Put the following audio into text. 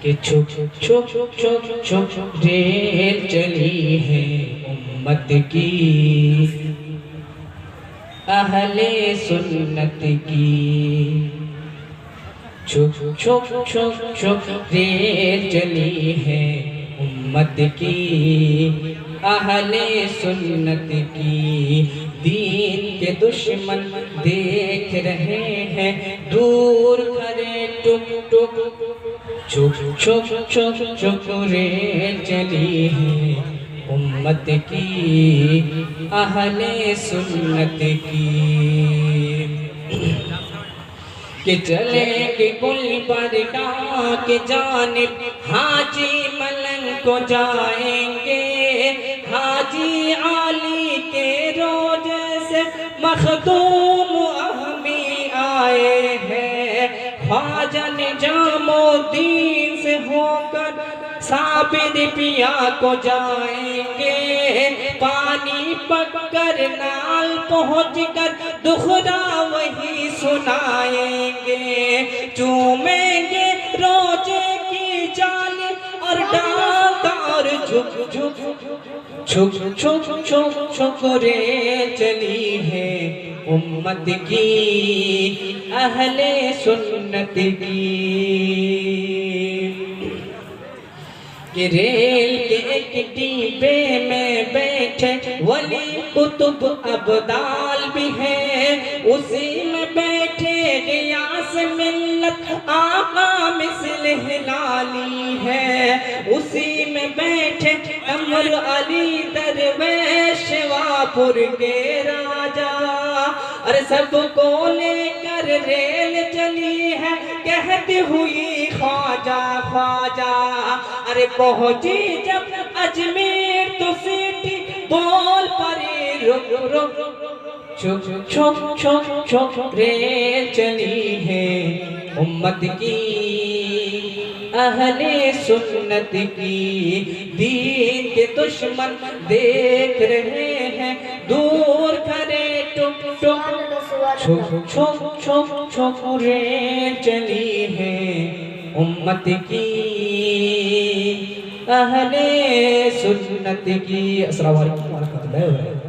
कि छुप छुप छुप छुप रेल चली है उम्मत की, अहले सुन्नत की। छुप छुप छुप छुप रेल चली है उम्मत की, अहले सुन्नत की। दीन के दुश्मन देख रहे हैं दूर खड़े टुक टुक। छुप छुप छुप छुप रेल चली है उम्मत की, अहले सुन्नत की। कि चलेंगे गुलबर्गा के जानिब हाजी मलंग को जाएंगे, हाजी आली के रोजे से मखदूम अहमी आए हैं। ख्वाजा निजामुद्दीन से होकर साबिर पिया को जाएंगे, पानी पककर नाल पहुँच कर दुखड़ा वही सुनाएंगे। चूमेंगे रोजे की जालिब और डांर झुक झुक छुप छुप छुप छुप रेल चली है उम्मत की, अहले सुन्नत की। कि रेल के एक डिब्बे में बैठे वली कुतुब अब्दाल भी है, उसी में बैठे गियास मिल्लत आका मिस्ल हिलाली है, उसी में बैठे अमर अली दरवेश वापुर के राजा। अरे सबको लेकर रेल चली है कहती हुई ख्वाजा ख्वाजा। अरे पहुंची जब अजमेर तो सीटी बोल परी रुक रुक। छुप छुप छुप छुप रेल चली है उम्मत की, अहले सुन्नत की। दीन के दुश्मन देख रहे हैं दूर खड़े टुक टुक। छुप छुप छुप छुप रेल चली है उम्मत की, अहले सुन्नत की। अस्सलाम वालेकुम व रहमतुल्लाहि व बरकातहू।